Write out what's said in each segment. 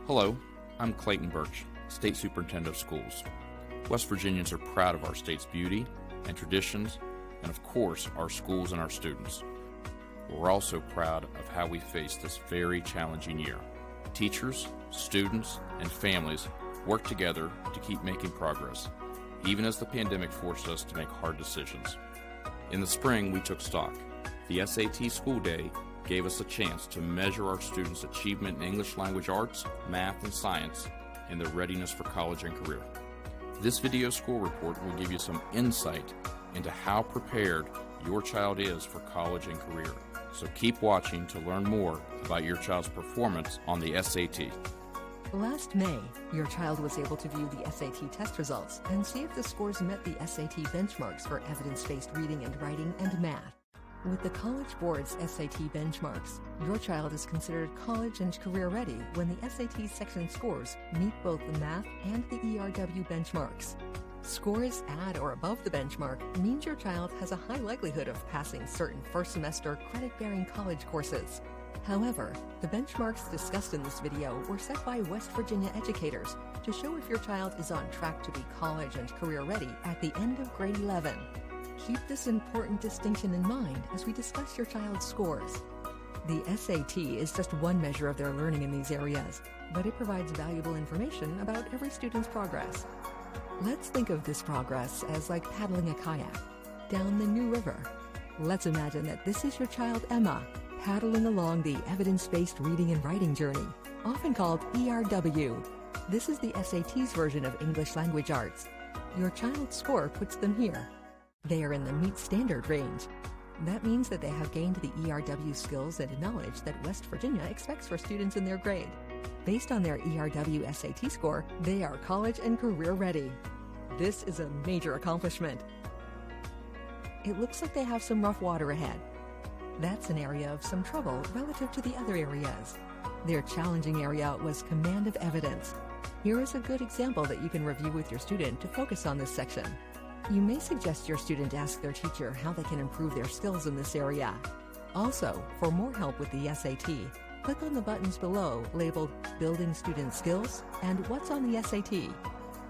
Hello, I'm Clayton Birch, State Superintendent of Schools. West Virginians are proud of our state's beauty and traditions, and of course, our schools and our students. We're also proud of how we faced this very challenging year. Teachers, students, and families worked together to keep making progress, even as the pandemic forced us to make hard decisions. In the spring, we took stock. The SAT School Day gave us a chance to measure our students' achievement in English language arts, math, and science, and their readiness for college and career. This video school report will give you some insight into how prepared your child is for college and career. So keep watching to learn more about your child's performance on the SAT. Last May, your child was able to view the SAT test results and see if the scores met the SAT benchmarks for evidence-based reading and writing and math. With the College Board's SAT benchmarks, your child is considered college and career ready when the SAT section scores meet both the math and the ERW benchmarks. Scores at or above the benchmark means your child has a high likelihood of passing certain first semester credit-bearing college courses. However, the benchmarks discussed in this video were set by West Virginia educators to show if your child is on track to be college and career ready at the end of grade 11. Keep this important distinction in mind as we discuss your child's scores. The SAT is just one measure of their learning in these areas, but it provides valuable information about every student's progress. Let's think of this progress as like paddling a kayak down the New River. Let's imagine that this is your child Emma, paddling along the evidence-based reading and writing journey, often called ERW. This is the SAT's version of English language arts. Your child's score puts them here. They are in the meet standard range. That means that they have gained the ERW skills and knowledge that West Virginia expects for students in their grade. Based on their ERW SAT score, they are college and career ready. This is a major accomplishment. It looks like they have some rough water ahead. That's an area of some trouble relative to the other areas. Their challenging area was command of evidence. Here is a good example that you can review with your student to focus on this section. You may suggest your student ask their teacher how they can improve their skills in this area. Also, for more help with the SAT, click on the buttons below labeled Building Student Skills and What's on the SAT.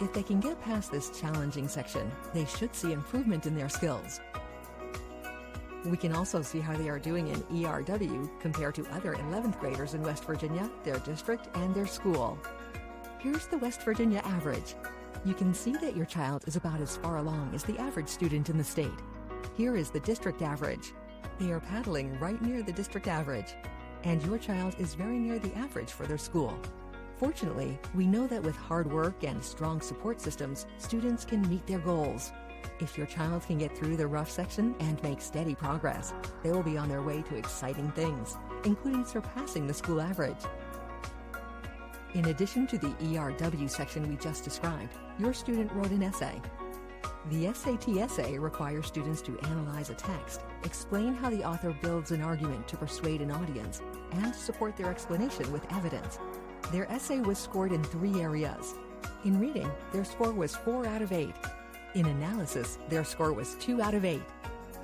If they can get past this challenging section, they should see improvement in their skills. We can also see how they are doing in ERW compared to other 11th graders in West Virginia, their district, and their school. Here's the West Virginia average. You can see that your child is about as far along as the average student in the state. Here is the district average. They are paddling right near the district average, and your child is very near the average for their school. Fortunately, we know that with hard work and strong support systems, students can meet their goals. If your child can get through the rough section and make steady progress, they will be on their way to exciting things, including surpassing the school average. In addition to the ERW section we just described, your student wrote an essay. The SAT essay requires students to analyze a text, explain how the author builds an argument to persuade an audience, and support their explanation with evidence. Their essay was scored in 3 areas. In reading, their score was 4 out of 8. In analysis, their score was 2 out of 8.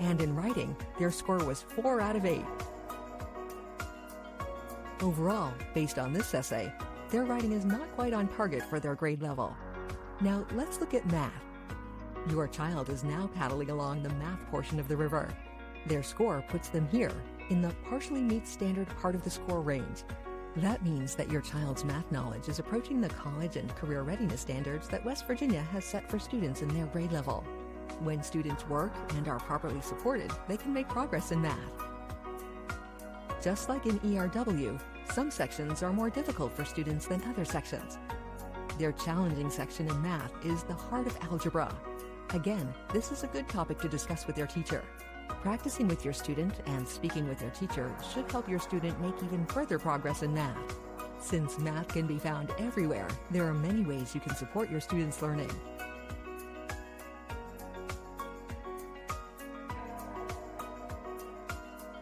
And in writing, their score was 4 out of 8. Overall, based on this essay, their writing is not quite on target for their grade level. Now let's look at math. Your child is now paddling along the math portion of the river. Their score puts them here, in the partially meet standard part of the score range. That means that your child's math knowledge is approaching the college and career readiness standards that West Virginia has set for students in their grade level. When students work and are properly supported, they can make progress in math. Just like in ERW, some sections are more difficult for students than other sections. Their challenging section in math is the heart of algebra. Again, this is a good topic to discuss with your teacher. Practicing with your student and speaking with their teacher should help your student make even further progress in math. Since math can be found everywhere, there are many ways you can support your students' learning.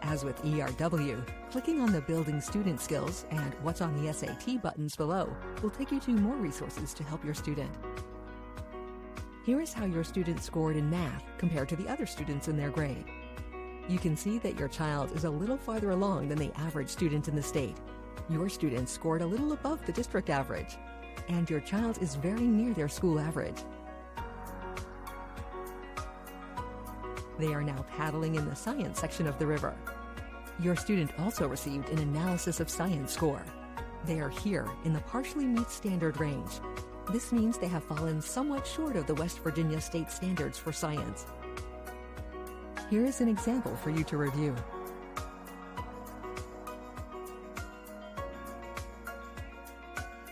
As with ERW, clicking on the Building Student Skills and What's on the SAT buttons below will take you to more resources to help your student. Here is how your student scored in math compared to the other students in their grade. You can see that your child is a little farther along than the average student in the state. Your student scored a little above the district average, and your child is very near their school average. They are now paddling in the science section of the river. Your student also received an analysis of science score. They are here in the partially meet standard range. This means they have fallen somewhat short of the West Virginia state standards for science. Here is an example for you to review.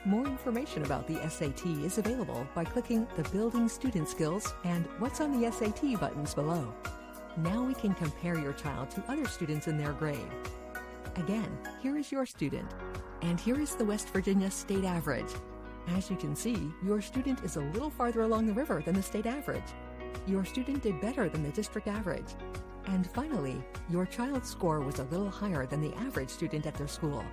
More information about the SAT is available by clicking the Building Student Skills and What's on the SAT buttons below. Now we can compare your child to other students in their grade. Again, here is your student, and here is the West Virginia state average. As you can see, your student is a little farther along the river than the state average. Your student did better than the district average. And finally, your child's score was a little higher than the average student at their school.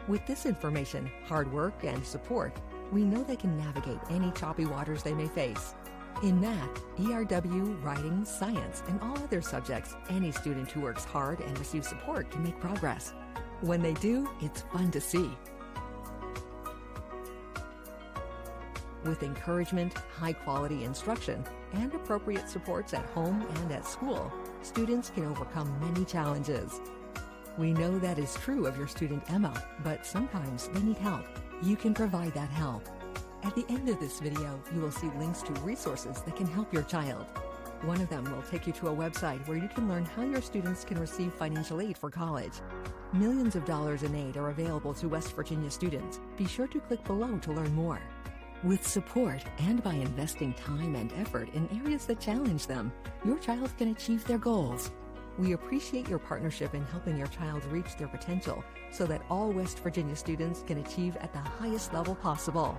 With this information, hard work, and support, we know they can navigate any choppy waters they may face. In math, ERW, writing, science, and all other subjects, any student who works hard and receives support can make progress. When they do, it's fun to see. With encouragement, high-quality instruction, and appropriate supports at home and at school, students can overcome many challenges. We know that is true of your student Emma, but sometimes they need help. You can provide that help. At the end of this video, you will see links to resources that can help your child. One of them will take you to a website where you can learn how your students can receive financial aid for college. Millions of dollars in aid are available to West Virginia students. Be sure to click below to learn more. With support and by investing time and effort in areas that challenge them, your child can achieve their goals. We appreciate your partnership in helping your child reach their potential so that all West Virginia students can achieve at the highest level possible.